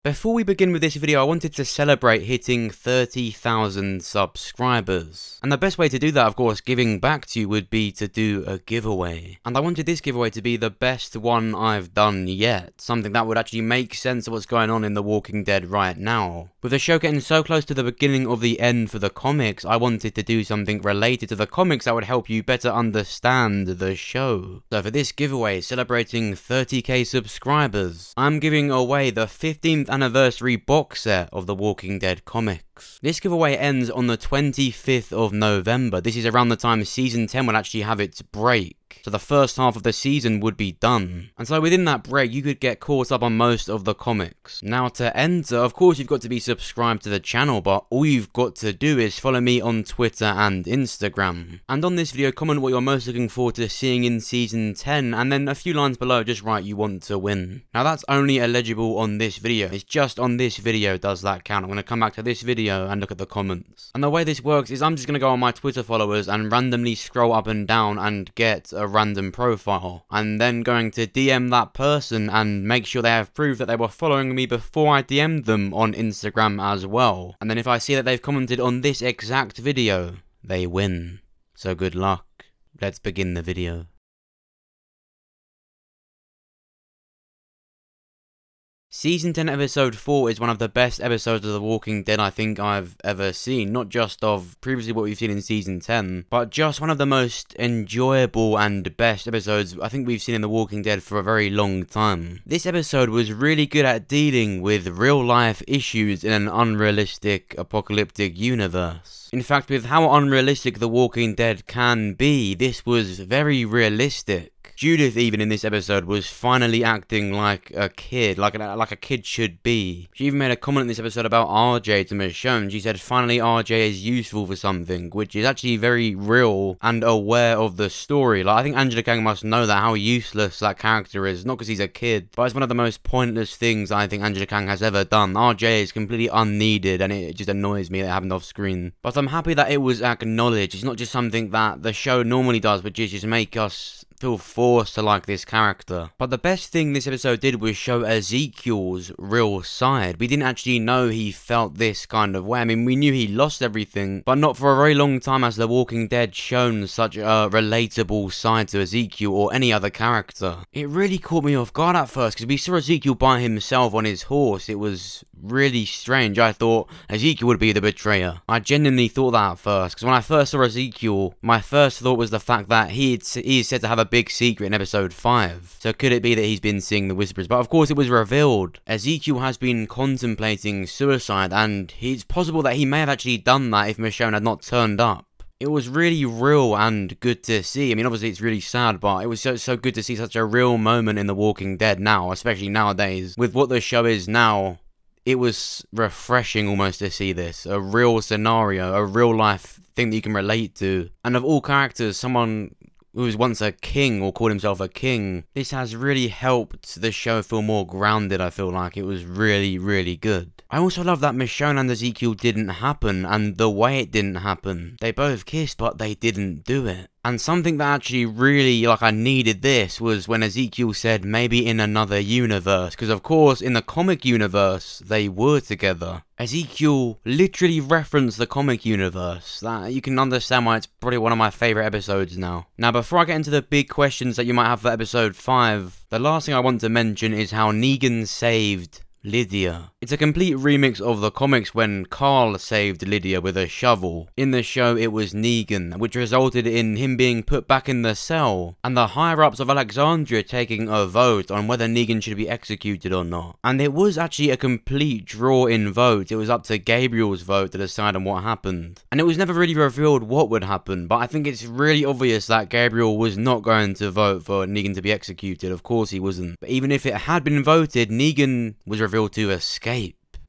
Before we begin with this video, I wanted to celebrate hitting 30,000 subscribers. And the best way to do that, of course, giving back to you, would be to do a giveaway. And I wanted this giveaway to be the best one I've done yet. Something that would actually make sense of what's going on in The Walking Dead right now. With the show getting so close to the beginning of the end for the comics, I wanted to do something related to the comics that would help you better understand the show. So for this giveaway, celebrating 30k subscribers, I'm giving away the 15th anniversary box set of The Walking Dead comics. This giveaway ends on the 25th of November. This is around the time season 10 will actually have its break. So the first half of the season would be done. And so within that break, you could get caught up on most of the comics. Now to enter, of course you've got to be subscribed to the channel, but all you've got to do is follow me on Twitter and Instagram. And on this video, comment what you're most looking forward to seeing in season 10, and then a few lines below just write you want to win. Now that's only eligible on this video. It's just on this video does that count. I'm going to come back to this video and look at the comments. And the way this works is I'm just going to go on my Twitter followers and randomly scroll up and down and get a random profile. I'm then going to DM that person and make sure they have proof that they were following me before I DM'd them on Instagram as well. And then if I see that they've commented on this exact video, they win. So good luck. Let's begin the video. Season 10 episode 4 is one of the best episodes of The Walking Dead I think I've ever seen, not just of previously what we've seen in season 10, but just one of the most enjoyable and best episodes I think we've seen in The Walking Dead for a very long time. This episode was really good at dealing with real life issues in an unrealistic apocalyptic universe. In fact, with how unrealistic The Walking Dead can be, this was very realistic. Judith, even in this episode, was finally acting like a kid, like a kid should be. She even made a comment in this episode about RJ to Michonne. She said, finally RJ is useful for something, which is actually very real and aware of the story. Like, I think Angela Kang must know that, how useless that character is, not because he's a kid, but it's one of the most pointless things I think Angela Kang has ever done. RJ is completely unneeded, and it just annoys me that it happened off screen. But I'm happy that it was acknowledged. It's not just something that the show normally does, which is just make us feel forced to like this character. But the best thing this episode did was show Ezekiel's real side. We didn't actually know he felt this kind of way. I mean, we knew he lost everything, but not for a very long time has The Walking Dead shown such a relatable side to Ezekiel or any other character. It really caught me off guard at first, because we saw Ezekiel by himself on his horse. It was really strange. I thought Ezekiel would be the betrayer. I genuinely thought that at first, because when I first saw Ezekiel, my first thought was the fact that he is said to have a big secret in episode 5. So could it be that he's been seeing the whispers? But of course it was revealed. Ezekiel has been contemplating suicide, and it's possible that he may have actually done that if Michonne had not turned up. It was really real and good to see. I mean, obviously it's really sad, but it was so good to see such a real moment in The Walking Dead now, especially nowadays. With what the show is now, it was refreshing almost to see this. A real scenario, a real life thing that you can relate to. And of all characters, someone who was once a king or called himself a king, this has really helped the show feel more grounded. I feel like it was really, really good. I also love that Michonne and Ezekiel didn't happen, and the way it didn't happen. They both kissed, but they didn't do it. And something that actually really, I needed this, was when Ezekiel said, maybe in another universe. Because of course, in the comic universe, they were together. Ezekiel literally referenced the comic universe. That you can understand why it's probably one of my favourite episodes now. Now, before I get into the big questions that you might have for episode 5, the last thing I want to mention is how Negan saved Lydia. It's a complete remix of the comics when Carl saved Lydia with a shovel. In the show it was Negan, which resulted in him being put back in the cell, and the higher-ups of Alexandria taking a vote on whether Negan should be executed or not. And it was actually a complete draw in vote. It was up to Gabriel's vote to decide on what happened. And it was never really revealed what would happen, but I think it's really obvious that Gabriel was not going to vote for Negan to be executed. Of course he wasn't. But even if it had been voted, Negan was revealed to escape.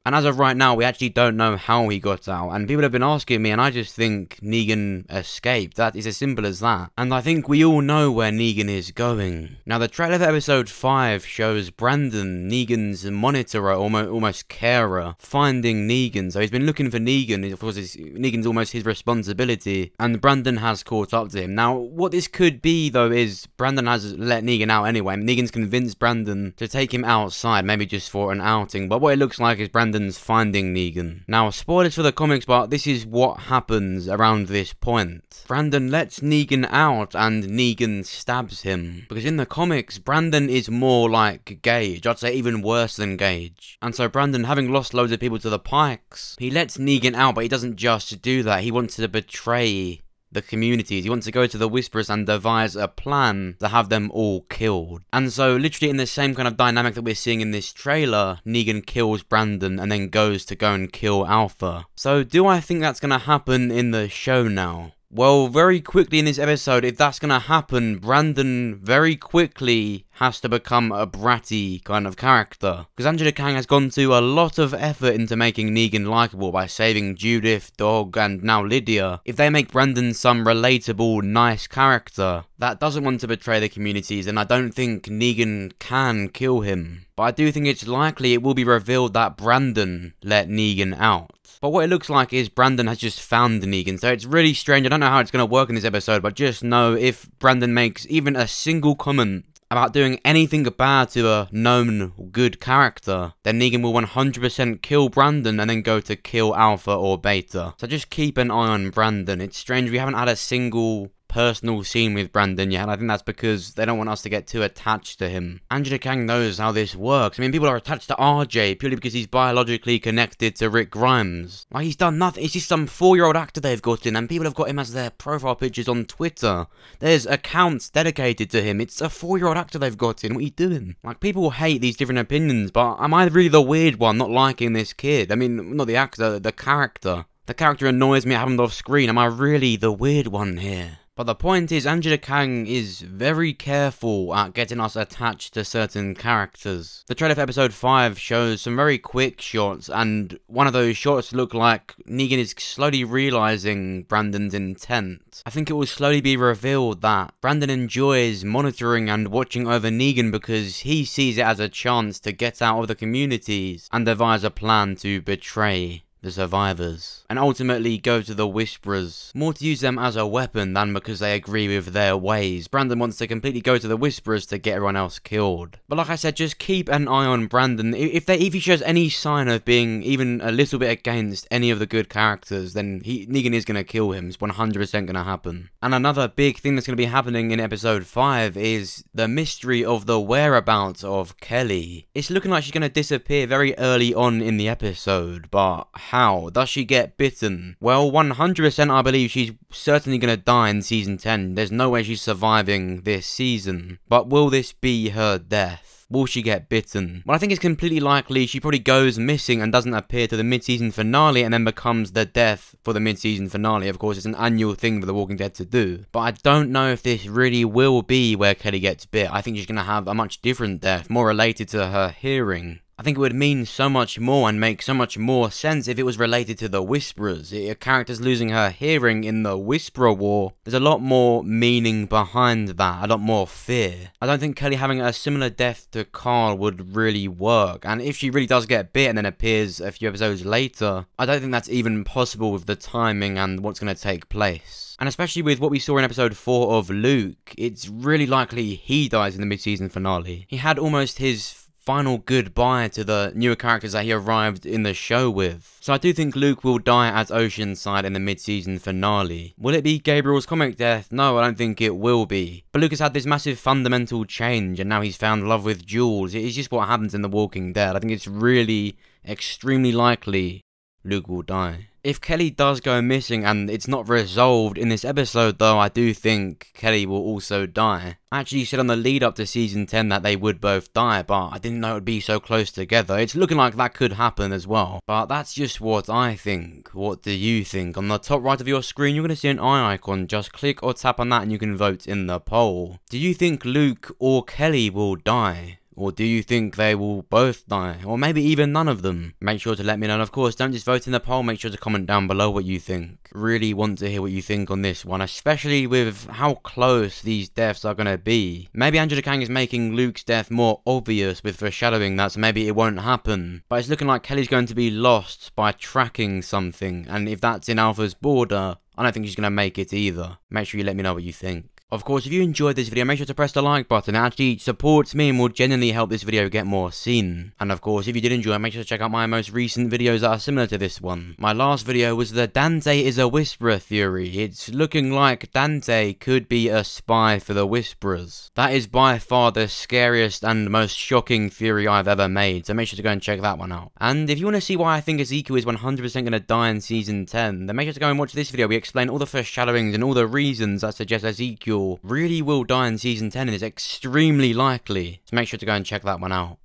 And as of right now, we actually don't know how he got out, and people have been asking me, and I just think Negan escaped. That is as simple as that. And I think we all know where Negan is going. Now, the trailer for episode 5 shows Brandon, Negan's monitorer, almost carer, finding Negan. So he's been looking for Negan. Of course, Negan's almost his responsibility, and Brandon has caught up to him. Now, what this could be, though, is Brandon has let Negan out anyway. Negan's convinced Brandon to take him outside, maybe just for an outing. But what it looks like is Brandon's finding Negan. Now, spoilers for the comics, but this is what happens around this point. Brandon lets Negan out, and Negan stabs him. Because in the comics, Brandon is more like Gage. I'd say even worse than Gage. And so Brandon, having lost loads of people to the Pikes, he lets Negan out, but he doesn't just do that. He wants to betray the communities. He wants to go to the Whisperers and devise a plan to have them all killed. And so, literally in the same kind of dynamic that we're seeing in this trailer, Negan kills Brandon and then goes to go and kill Alpha. So, do I think that's going to happen in the show now? Well, very quickly in this episode, if that's going to happen, Brandon very quickly has to become a bratty kind of character. Because Angela Kang has gone to a lot of effort into making Negan likeable by saving Judith, Dog, and now Lydia. If they make Brandon some relatable, nice character that doesn't want to betray the communities, then I don't think Negan can kill him. But I do think it's likely it will be revealed that Brandon let Negan out. But what it looks like is Brandon has just found Negan, so it's really strange. I don't know how it's going to work in this episode, but just know if Brandon makes even a single comment about doing anything bad to a known good character, then Negan will 100% kill Brandon and then go to kill Alpha or Beta. So just keep an eye on Brandon. It's strange we haven't had a single personal scene with Brandon yet. I think that's because they don't want us to get too attached to him. Angela Kang knows how this works. I mean, people are attached to RJ purely because he's biologically connected to Rick Grimes. Like, he's done nothing. He's just some 4-year-old actor they've got in, and people have got him as their profile pictures on Twitter. There's accounts dedicated to him. It's a 4-year-old actor they've got in. What are you doing? Like, people hate these different opinions, but am I really the weird one not liking this kid? I mean, not the actor, the character. The character annoys me having off screen. Am I really the weird one here? But the point is, Angela Kang is very careful at getting us attached to certain characters. The trailer for episode 5 shows some very quick shots, and one of those shots look like Negan is slowly realizing Brandon's intent. I think it will slowly be revealed that Brandon enjoys monitoring and watching over Negan because he sees it as a chance to get out of the communities and devise a plan to betray the survivors, and ultimately go to the Whisperers, more to use them as a weapon than because they agree with their ways. Brandon wants to completely go to the Whisperers to get everyone else killed. But like I said, just keep an eye on Brandon. If he shows any sign of being even a little bit against any of the good characters, then Negan is going to kill him. It's 100% going to happen. And another big thing that's going to be happening in episode 5 is the mystery of the whereabouts of Kelly. It's looking like she's going to disappear very early on in the episode, but how? Does she get bitten? Well, 100% I believe she's certainly going to die in season 10. There's no way she's surviving this season. But will this be her death? Will she get bitten? Well, I think it's completely likely she probably goes missing and doesn't appear to the mid-season finale and then becomes the death for the mid-season finale. Of course, it's an annual thing for The Walking Dead to do. But I don't know if this really will be where Kelly gets bit. I think she's going to have a much different death, more related to her hearing. I think it would mean so much more and make so much more sense if it was related to the Whisperers. A character's losing her hearing in the Whisperer War. There's a lot more meaning behind that, a lot more fear. I don't think Kelly having a similar death to Carl would really work. And if she really does get bit and then appears a few episodes later, I don't think that's even possible with the timing and what's going to take place. And especially with what we saw in episode 4 of Luke, it's really likely he dies in the mid-season finale. He had almost his final goodbye to the newer characters that he arrived in the show with. So I do think Luke will die at Oceanside in the mid-season finale. Will it be Gabriel's comic death? No, I don't think it will be. But Luke has had this massive fundamental change and now he's found love with Jules. It's just what happens in The Walking Dead. I think it's really extremely likely Luke will die. If Kelly does go missing and it's not resolved in this episode though, I do think Kelly will also die. I actually said on the lead up to season 10 that they would both die, but I didn't know it would be so close together. It's looking like that could happen as well. But that's just what I think. What do you think? On the top right of your screen, you're going to see an eye icon. Just click or tap on that and you can vote in the poll. Do you think Luke or Kelly will die? Or do you think they will both die? Or maybe even none of them? Make sure to let me know. And of course, don't just vote in the poll, make sure to comment down below what you think. Really want to hear what you think on this one, especially with how close these deaths are going to be. Maybe Angela Kang is making Luke's death more obvious with foreshadowing that, so maybe it won't happen. But it's looking like Kelly's going to be lost by tracking something, and if that's in Alpha's border, I don't think she's going to make it either. Make sure you let me know what you think. Of course, if you enjoyed this video, make sure to press the like button. It actually supports me and will genuinely help this video get more seen. And of course, if you did enjoy it, make sure to check out my most recent videos that are similar to this one. My last video was the Dante is a Whisperer theory. It's looking like Dante could be a spy for the Whisperers. That is by far the scariest and most shocking theory I've ever made, so make sure to go and check that one out. And if you want to see why I think Ezekiel is 100% going to die in Season 10, then make sure to go and watch this video. We explain all the foreshadowings and all the reasons that suggest Ezekiel really will die in Season 10 and is extremely likely. So make sure to go and check that one out.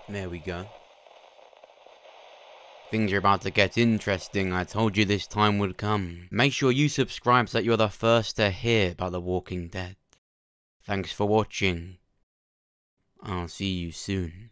There we go. Things are about to get interesting. I told you this time would come. Make sure you subscribe so that you're the first to hear about The Walking Dead. Thanks for watching. I'll see you soon.